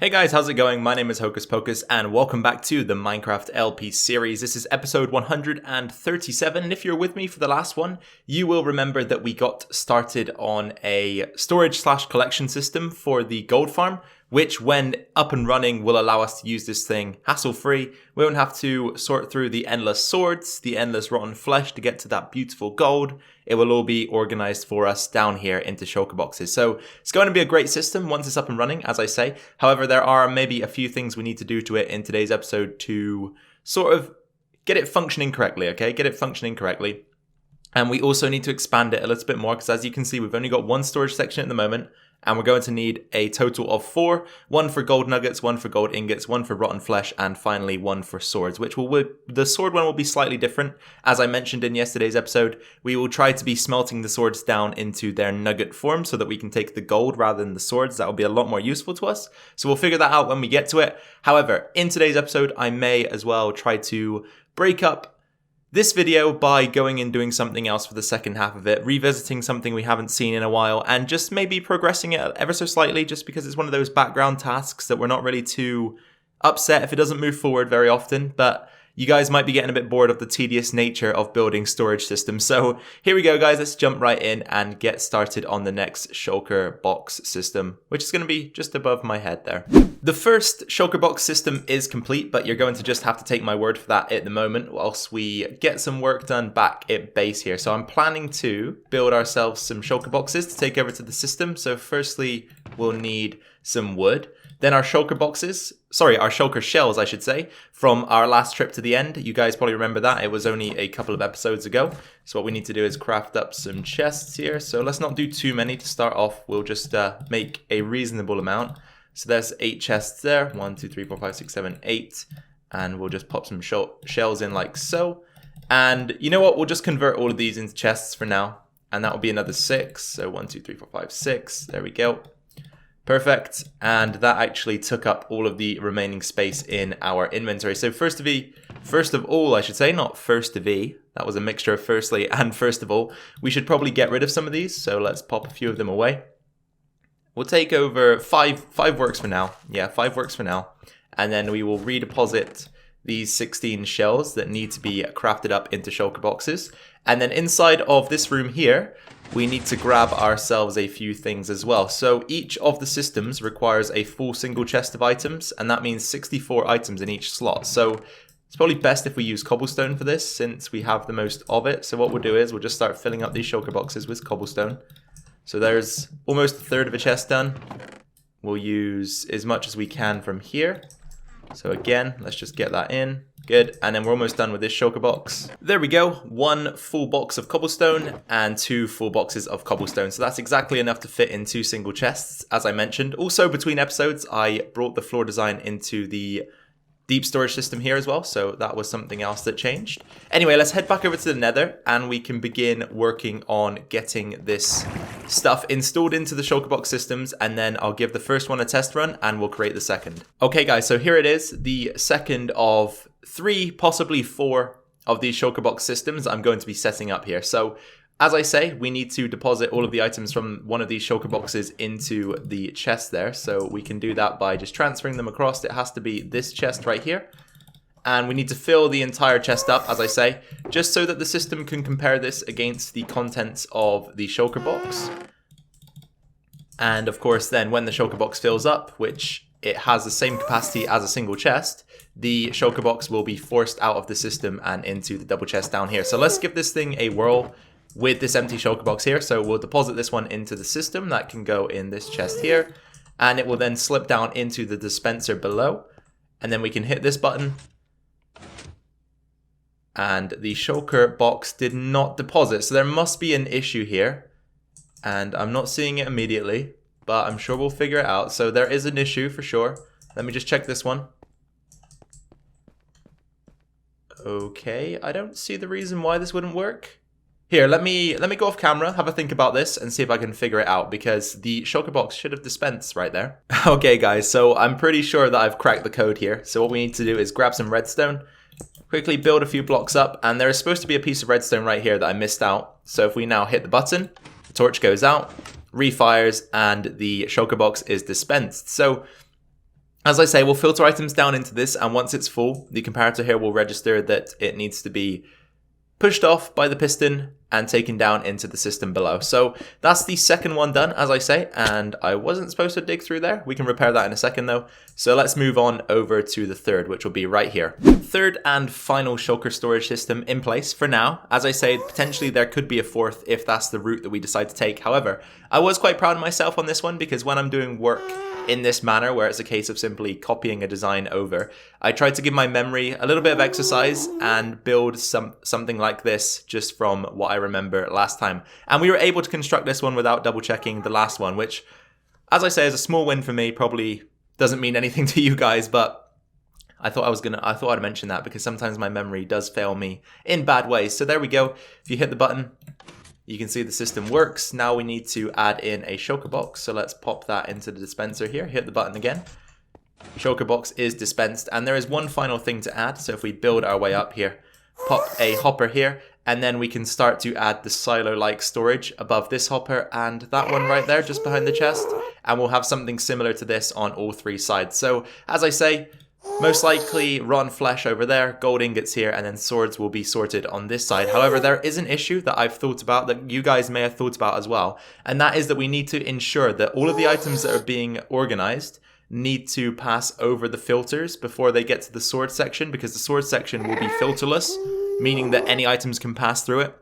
Hey guys, how's it going? My name is Hocus Pocus and welcome back to the Minecraft LP series. This is episode 137, and if you're with me for the last one, you will remember that we got started on a storage/collection system for the gold farm, which when up and running will allow us to use this thing hassle-free. We won't have to sort through the endless swords, the endless rotten flesh to get to that beautiful gold. It will all be organized for us down here into shulker boxes. So it's going to be a great system once it's up and running, as I say. However, there are maybe a few things we need to do to it in today's episode to sort of get it functioning correctly, okay? Get it functioning correctly. And we also need to expand it a little bit more because as you can see, we've only got one storage section at the moment. And we're going to need a total of 4. 1 for gold nuggets, 1 for gold ingots, 1 for rotten flesh, and finally 1 for swords, which the sword one will be slightly different. As I mentioned in yesterday's episode, we will try to be smelting the swords down into their nugget form so that we can take the gold rather than the swords. That will be a lot more useful to us. So we'll figure that out when we get to it. However, in today's episode, I may as well try to break up this video by going and doing something else for the second half of it, revisiting something we haven't seen in a while, and just maybe progressing it ever so slightly, just because it's one of those background tasks that we're not really too upset if it doesn't move forward very often, but you guys might be getting a bit bored of the tedious nature of building storage systems. So here we go, guys. Let's jump right in and get started on the next shulker box system, which is going to be just above my head there. The first shulker box system is complete, but you're going to just have to take my word for that at the moment whilst we get some work done back at base here. So I'm planning to build ourselves some shulker boxes to take over to the system. So firstly, we'll need some wood. Then our shulker shells, I should say, from our last trip to the end. You guys probably remember that. It was only a couple of episodes ago. So what we need to do is craft up some chests here. So let's not do too many to start off. We'll just make a reasonable amount. So there's 8 chests there. 1, 2, 3, 4, 5, 6, 7, 8. And we'll just pop some shells in like so. And you know what? We'll just convert all of these into chests for now. And that will be another 6. So 1, 2, 3, 4, 5, 6. There we go. Perfect, and that actually took up all of the remaining space in our inventory. So first of all, I should say, not first of E. That was a mixture of firstly and first of all. We should probably get rid of some of these, so let's pop a few of them away. We'll take over 5 works for now. Yeah, 5 works for now. And then we will redeposit these 16 shells that need to be crafted up into shulker boxes. And then inside of this room here, we need to grab ourselves a few things as well. So each of the systems requires a full single chest of items, and that means 64 items in each slot. So it's probably best if we use cobblestone for this, since we have the most of it. So what we'll do is we'll just start filling up these shulker boxes with cobblestone. So there's almost a third of a chest done. We'll use as much as we can from here. So again, let's just get that in. Good, and then we're almost done with this shulker box. There we go, 1 full box of cobblestone and 2 full boxes of cobblestone. So that's exactly enough to fit in 2 single chests, as I mentioned. Also, between episodes, I brought the floor design into the deep storage system here as well, so that was something else that changed. Anyway, let's head back over to the nether and we can begin working on getting this stuff installed into the shulker box systems, and then I'll give the first one a test run and we'll create the second. Okay guys, so here it is, the second of 3, possibly 4 of these shulker box systems I'm going to be setting up here. So as I say, we need to deposit all of the items from one of these shulker boxes into the chest there. So we can do that by just transferring them across. It has to be this chest right here. And we need to fill the entire chest up, as I say, just so that the system can compare this against the contents of the shulker box. And of course, then when the shulker box fills up, which it has the same capacity as a single chest, the shulker box will be forced out of the system and into the double chest down here. So let's give this thing a whirl with this empty shulker box here. So we'll deposit this one into the system. That can go in this chest here, and it will then slip down into the dispenser below, and then we can hit this button, and the shulker box did not deposit. So there must be an issue here, and I'm not seeing it immediately, but I'm sure we'll figure it out. So there is an issue for sure. Let me just check this one. Okay, I don't see the reason why this wouldn't work. Here, let me go off camera, have a think about this, and see if I can figure it out, because the shulker box should have dispensed right there. Okay, guys, so I'm pretty sure that I've cracked the code here. So what we need to do is grab some redstone, quickly build a few blocks up, and there is supposed to be a piece of redstone right here that I missed out. So if we now hit the button, the torch goes out, refires, and the shulker box is dispensed. So As I say, we'll filter items down into this, and once it's full, the comparator here will register that it needs to be pushed off by the piston and taken down into the system below. So that's the second one done, as I say, and I wasn't supposed to dig through there. We can repair that in a second though. So let's move on over to the third, which will be right here. Third and final shulker storage system in place for now. As I say, potentially there could be a fourth if that's the route that we decide to take. However, I was quite proud of myself on this one because when I'm doing work in this manner, where it's a case of simply copying a design over, I tried to give my memory a little bit of exercise and build something like this just from what I remember last time. And we were able to construct this one without double checking the last one, which, as I say, is a small win for me. Probably doesn't mean anything to you guys, but I thought I'd mention that because sometimes my memory does fail me in bad ways. So there we go. If you hit the button, you can see the system works. Now we need to add in a shulker box. So let's pop that into the dispenser here. Hit the button again. Shulker box is dispensed. And there is one final thing to add. So if we build our way up here, pop a hopper here, and then we can start to add the silo-like storage above this hopper and that one right there just behind the chest. And we'll have something similar to this on all three sides. So as I say, most likely rotten flesh over there, gold ingots here, and then swords will be sorted on this side. However, there is an issue that I've thought about that you guys may have thought about as well. And that is that we need to ensure that all of the items that are being organized need to pass over the filters before they get to the sword section, because the sword section will be filterless, meaning that any items can pass through it.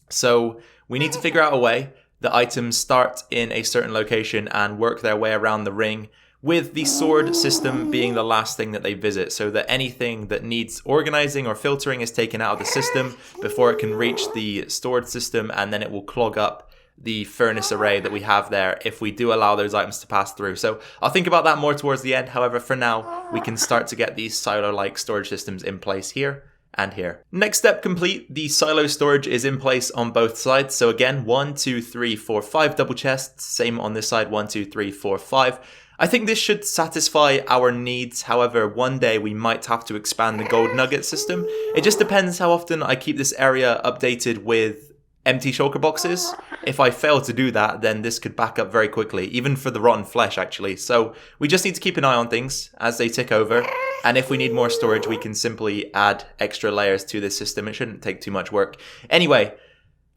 So we need to figure out a way that items start in a certain location and work their way around the ring, with the sword system being the last thing that they visit, so that anything that needs organizing or filtering is taken out of the system before it can reach the stored system, and then it will clog up the furnace array that we have there if we do allow those items to pass through. So I'll think about that more towards the end. However, for now, we can start to get these silo-like storage systems in place here and here. Next step complete, the silo storage is in place on both sides. So again, 1, 2, 3, 4, 5 double chests. Same on this side, 1, 2, 3, 4, 5. I think this should satisfy our needs. However, one day we might have to expand the gold nugget system. It just depends how often I keep this area updated with empty shulker boxes. If I fail to do that, then this could back up very quickly, even for the rotten flesh actually. So we just need to keep an eye on things as they tick over. And if we need more storage, we can simply add extra layers to this system. It shouldn't take too much work. Anyway,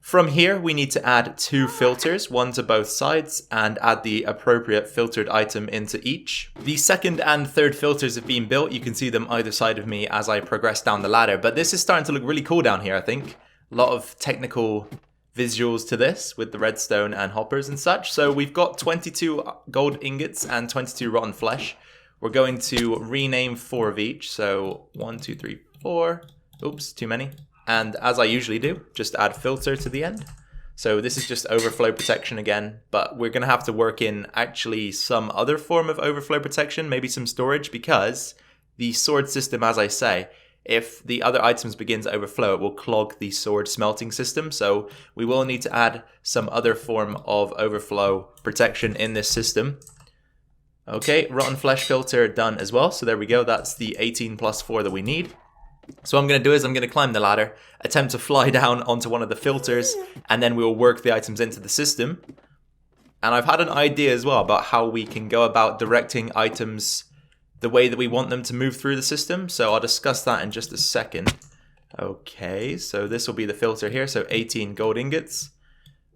from here, we need to add 2 filters, one to both sides, and add the appropriate filtered item into each. The second and third filters have been built. You can see them either side of me as I progress down the ladder. But this is starting to look really cool down here, I think. A lot of technical visuals to this with the redstone and hoppers and such. So we've got 22 gold ingots and 22 rotten flesh. We're going to rename 4 of each. So 1, 2, 3, 4. Oops, too many. And as I usually do, just add filter to the end. So this is just overflow protection again, but we're going to have to work in actually some other form of overflow protection, maybe some storage, because the sword system, as I say, if the other items begin to overflow, it will clog the sword smelting system. So we will need to add some other form of overflow protection in this system. Okay, rotten flesh filter done as well. So there we go. That's the 18 plus 4 that we need. So what I'm going to do is I'm going to climb the ladder, attempt to fly down onto one of the filters, and then we will work the items into the system. And I've had an idea as well about how we can go about directing items the way that we want them to move through the system. So I'll discuss that in just a second. Okay, so this will be the filter here. So 18 gold ingots,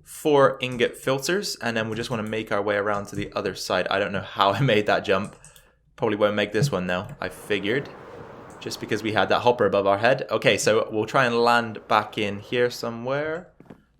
4 ingot filters, and then we just want to make our way around to the other side. I don't know how I made that jump. Probably won't make this one though, I figured. Just because we had that hopper above our head. Okay, so we'll try and land back in here somewhere.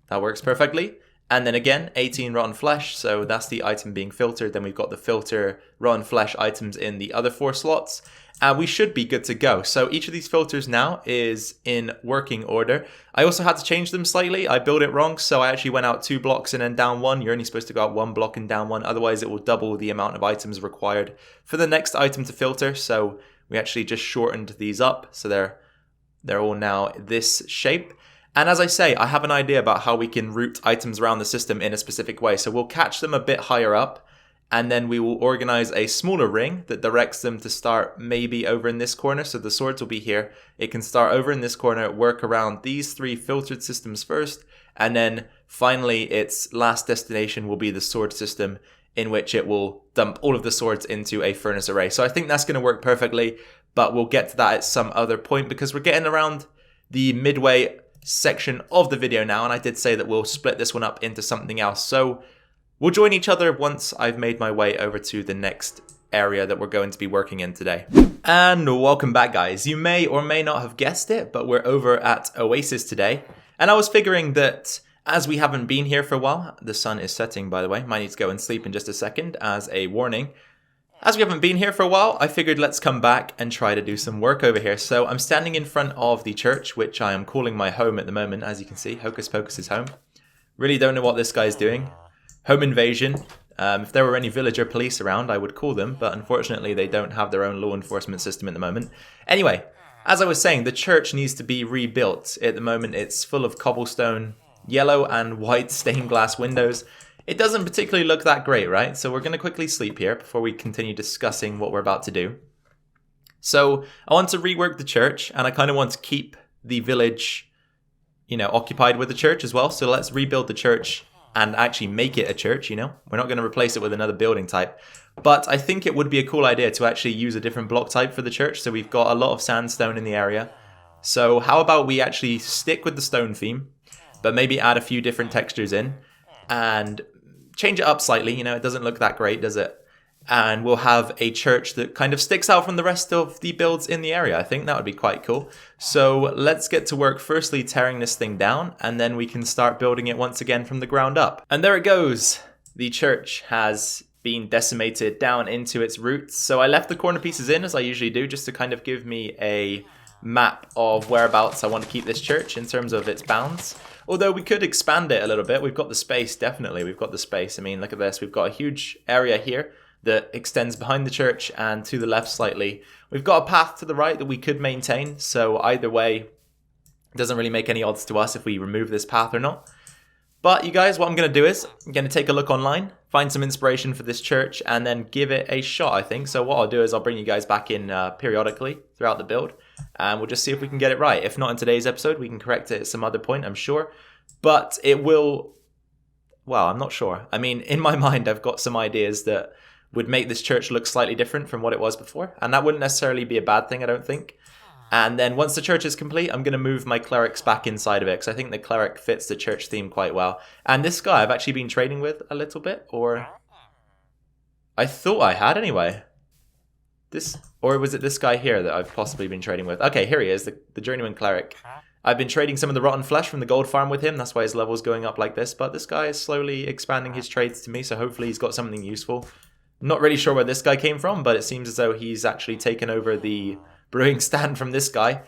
That works perfectly. And then again, 18 rotten flesh. So that's the item being filtered. Then we've got the filter rotten flesh items in the other 4 slots. And we should be good to go. So each of these filters now is in working order. I also had to change them slightly. I built it wrong. So I actually went out 2 blocks and then down 1. You're only supposed to go out 1 block and down 1. Otherwise, it will double the amount of items required for the next item to filter. So we actually just shortened these up, so they're all now this shape. And as I say, I have an idea about how we can route items around the system in a specific way. So we'll catch them a bit higher up, and then we will organize a smaller ring that directs them to start maybe over in this corner. So the swords will be here. It can start over in this corner, work around these 3 filtered systems first, and then finally its last destination will be the sword system in which it will dump all of the swords into a furnace array. So I think that's going to work perfectly, but we'll get to that at some other point because we're getting around the midway section of the video now, and I did say that we'll split this one up into something else. So we'll join each other once I've made my way over to the next area that we're going to be working in today. And welcome back, guys. You may or may not have guessed it, but we're over at Oasis today. And I was figuring that as we haven't been here for a while, the sun is setting, by the way. Might need to go and sleep in just a second as a warning. As we haven't been here for a while, I figured let's come back and try to do some work over here. So I'm standing in front of the church, which I am calling my home at the moment. As you can see, Hocus Pocus is home. Really don't know what this guy's doing. Home invasion. If there were any villager police around, I would call them, but unfortunately they don't have their own law enforcement system at the moment. Anyway, as I was saying, the church needs to be rebuilt. At the moment it's full of cobblestone, yellow and white stained glass windows. It doesn't particularly look that great, right? So we're going to quickly sleep here before we continue discussing what we're about to do. So I want to rework the church, and I kind of want to keep the village, occupied with the church as well. So let's rebuild the church and actually make it a church, We're not going to replace it with another building type. But I think it would be a cool idea to actually use a different block type for the church. So we've got a lot of sandstone in the area. So how about we actually stick with the stone theme, but maybe add a few different textures in and change it up slightly. It doesn't look that great, does it? And we'll have a church that kind of sticks out from the rest of the builds in the area. I think that would be quite cool. So let's get to work firstly tearing this thing down, and then we can start building it once again from the ground up. And there it goes. The church has been decimated down into its roots. So I left the corner pieces in, as I usually do, just to kind of give me a map of whereabouts I want to keep this church in terms of its bounds. Although we could expand it a little bit. We've got the space, definitely. We've got the space. I mean, look at this. We've got a huge area here that extends behind the church and to the left slightly. We've got a path to the right that we could maintain. So either way, it doesn't really make any odds to us if we remove this path or not. But you guys, what I'm going to do is I'm going to take a look online, find some inspiration for this church, and then give it a shot, I think. So what I'll do is I'll bring you guys back in periodically throughout the build, and we'll just see if we can get it right. If not in today's episode, we can correct it at some other point, I'm sure. But it will... Well, I'm not sure. I mean, in my mind, I've got some ideas that would make this church look slightly different from what it was before. And that wouldn't necessarily be a bad thing, I don't think. And then once the church is complete, I'm going to move my clerics back inside of it, because I think the cleric fits the church theme quite well. And this guy I've actually been trading with a little bit, or I thought I had anyway. Or was it this guy here that I've possibly been trading with? Okay, here he is, the journeyman cleric. I've been trading some of the rotten flesh from the gold farm with him. That's why his level's going up like this. But this guy is slowly expanding his trades to me, so hopefully he's got something useful. Not really sure where this guy came from, but it seems as though he's actually taken over the brewing stand from this guy.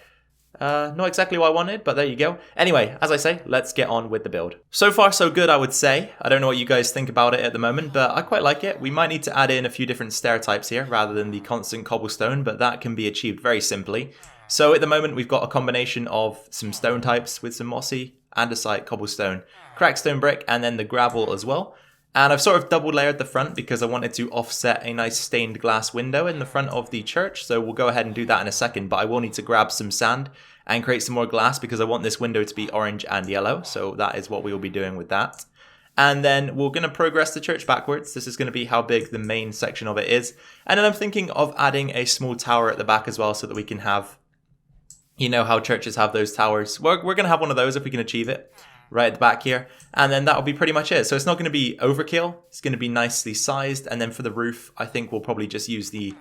Not exactly what I wanted, but there you go. Anyway, as I say, let's get on with the build. So far, so good, I would say. I don't know what you guys think about it at the moment, but I quite like it. We might need to add in a few different stair types here, rather than the constant cobblestone, but that can be achieved very simply. So at the moment, we've got a combination of some stone types with some mossy, andesite, cobblestone, crackstone brick, and then the gravel as well. And I've sort of double layered the front because I wanted to offset a nice stained glass window in the front of the church. So we'll go ahead and do that in a second, but I will need to grab some sand and create some more glass because I want this window to be orange and yellow. So that is what we will be doing with that. And then we're going to progress the church backwards. This is going to be how big the main section of it is. And then I'm thinking of adding a small tower at the back as well so that we can have, you know how churches have those towers. We're going to have one of those if we can achieve it. Right at the back here, and then that'll be pretty much it. So it's not going to be overkill, it's going to be nicely sized. And then for the roof, I think we'll probably just use the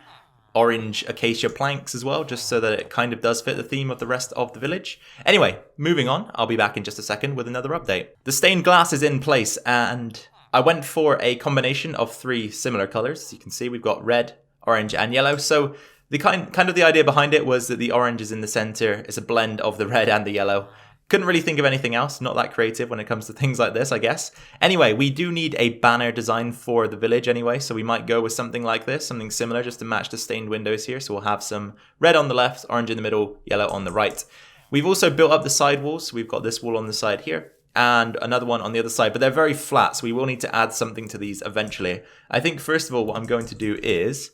orange acacia planks as well, just so that it kind of does fit the theme of the rest of the village. Anyway, moving on, I'll be back in just a second with another update. The stained glass is in place, and I went for a combination of 3 similar colors. As you can see, we've got red, orange, and yellow. So the kind of the idea behind it was that the orange is in the center. It's a blend of the red and the yellow. Couldn't really think of anything else. Not that creative when it comes to things like this, I guess. Anyway, we do need a banner design for the village anyway, so we might go with something like this, something similar, just to match the stained windows here. So we'll have some red on the left, orange in the middle, yellow on the right. We've also built up the side walls. So we've got this wall on the side here and another one on the other side, but they're very flat, so we will need to add something to these eventually. I think first of all, what I'm going to do is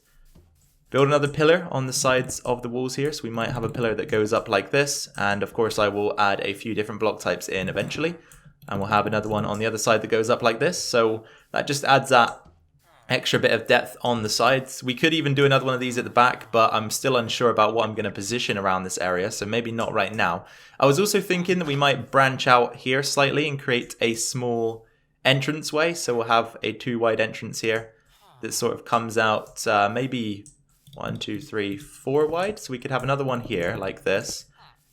build another pillar on the sides of the walls here. So we might have a pillar that goes up like this. And of course I will add a few different block types in eventually. And we'll have another one on the other side that goes up like this. So that just adds that extra bit of depth on the sides. We could even do another one of these at the back, but I'm still unsure about what I'm going to position around this area, so maybe not right now. I was also thinking that we might branch out here slightly and create a small entranceway, so we'll have a 2 wide entrance here that sort of comes out maybe 1, 2, 3, 4 wide, so we could have another one here like this,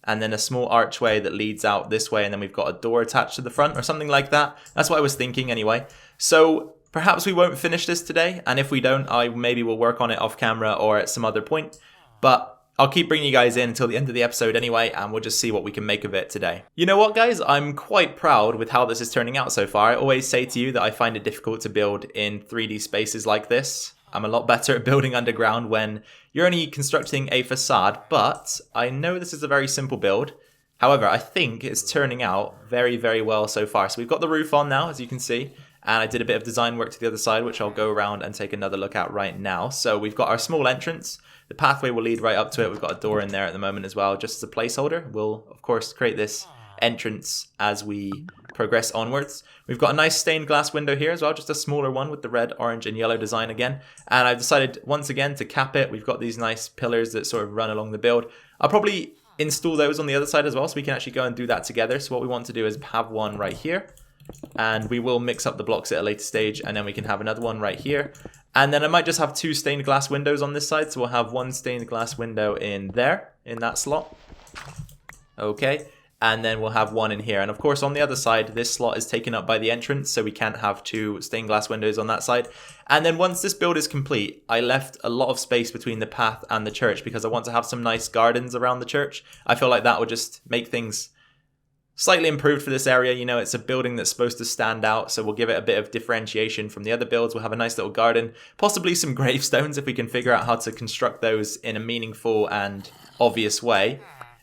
and then a small archway that leads out this way, and then we've got a door attached to the front or something like that. That's what I was thinking anyway. So perhaps we won't finish this today, and if we don't, I maybe will work on it off camera or at some other point. But I'll keep bringing you guys in until the end of the episode anyway, and we'll just see what we can make of it today. You know what, guys? I'm quite proud with how this is turning out so far. I always say to you that I find it difficult to build in 3D spaces like this. I'm a lot better at building underground when you're only constructing a facade, but I know this is a very simple build. However, I think it's turning out very, very well so far. So we've got the roof on now, as you can see. And I did a bit of design work to the other side, which I'll go around and take another look at right now. So we've got our small entrance. The pathway will lead right up to it. We've got a door in there at the moment as well, just as a placeholder. We'll, of course, create this entrance as we progress onwards. We've got a nice stained glass window here as well, just a smaller one with the red, orange, and yellow design again. And I've decided, once again, to cap it. We've got these nice pillars that sort of run along the build. I'll probably install those on the other side as well, so we can actually go and do that together. So what we want to do is have one right here. And we will mix up the blocks at a later stage, and then we can have another one right here. And then I might just have 2 stained glass windows on this side, so we'll have 1 stained glass window in there, in that slot. Okay, and then we'll have 1 in here. And of course on the other side, this slot is taken up by the entrance, so we can't have 2 stained glass windows on that side. And then once this build is complete, I left a lot of space between the path and the church because I want to have some nice gardens around the church. I feel like that would just make things slightly improved for this area. You know, it's a building that's supposed to stand out, so we'll give it a bit of differentiation from the other builds. We'll have a nice little garden, possibly some gravestones if we can figure out how to construct those in a meaningful and obvious way.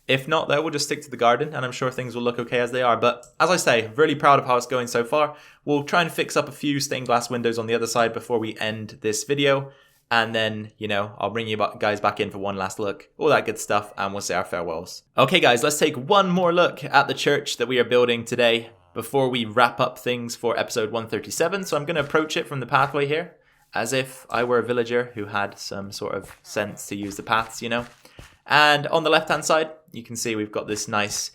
If not, though, we'll just stick to the garden, and I'm sure things will look okay as they are. But as I say, really proud of how it's going so far. We'll try and fix up a few stained glass windows on the other side before we end this video. And then, you know, I'll bring you guys back in for one last look, all that good stuff, and we'll say our farewells. Okay, guys, let's take one more look at the church that we are building today before we wrap up things for episode 137. So I'm going to approach it from the pathway here, as if I were a villager who had some sort of sense to use the paths, you know. And on the left-hand side, you can see we've got this nice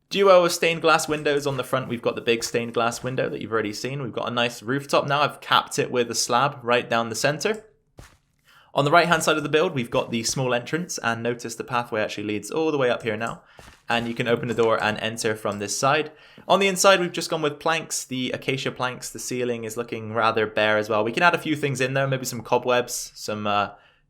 duo of stained glass windows. On the front, we've got the big stained glass window that you've already seen. We've got a nice rooftop now. I've capped it with a slab right down the center. On the right-hand side of the build, we've got the small entrance, and notice the pathway actually leads all the way up here now. And you can open the door and enter from this side. On the inside, we've just gone with planks, the acacia planks. The ceiling is looking rather bare as well. We can add a few things in there, maybe some cobwebs, some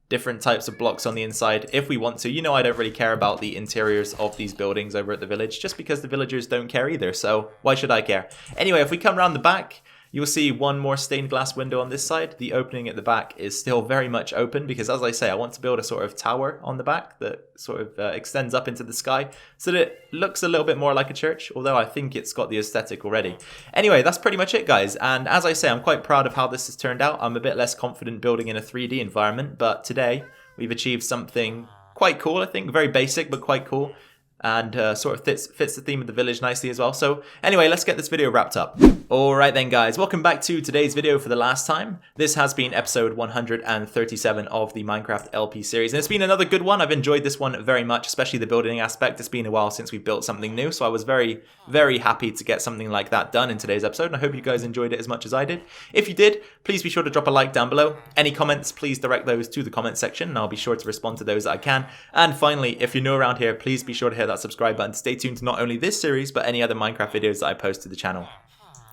different types of blocks on the inside if we want to. You know, I don't really care about the interiors of these buildings over at the village, just because the villagers don't care either, so why should I care? Anyway, if we come around the back, you'll see one more stained glass window on this side. The opening at the back is still very much open because, as I say, I want to build a sort of tower on the back that sort of extends up into the sky so that it looks a little bit more like a church, although I think it's got the aesthetic already. Anyway, that's pretty much it, guys. And as I say, I'm quite proud of how this has turned out. I'm a bit less confident building in a 3D environment, but today we've achieved something quite cool, I think. Very basic, but quite cool. And sort of fits the theme of the village nicely as well. So anyway, let's get this video wrapped up. Alright then, guys, welcome back to today's video for the last time. This has been episode 137 of the Minecraft LP series, and it's been another good one. I've enjoyed this one very much, especially the building aspect. It's been a while since we built something new, so I was very, very happy to get something like that done in today's episode, and I hope you guys enjoyed it as much as I did. If you did, please be sure to drop a like down below. Any comments, please direct those to the comment section, and I'll be sure to respond to those that I can. And finally, if you're new around here, please be sure to hit that subscribe button to stay tuned to not only this series, but any other Minecraft videos that I post to the channel.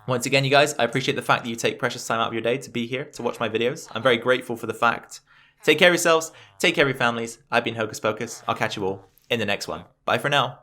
Once again, you guys, I appreciate the fact that you take precious time out of your day to be here to watch my videos. I'm very grateful for the fact. Take care of yourselves, take care of your families. I've been Hocus Pocus. I'll catch you all in the next one. Bye for now.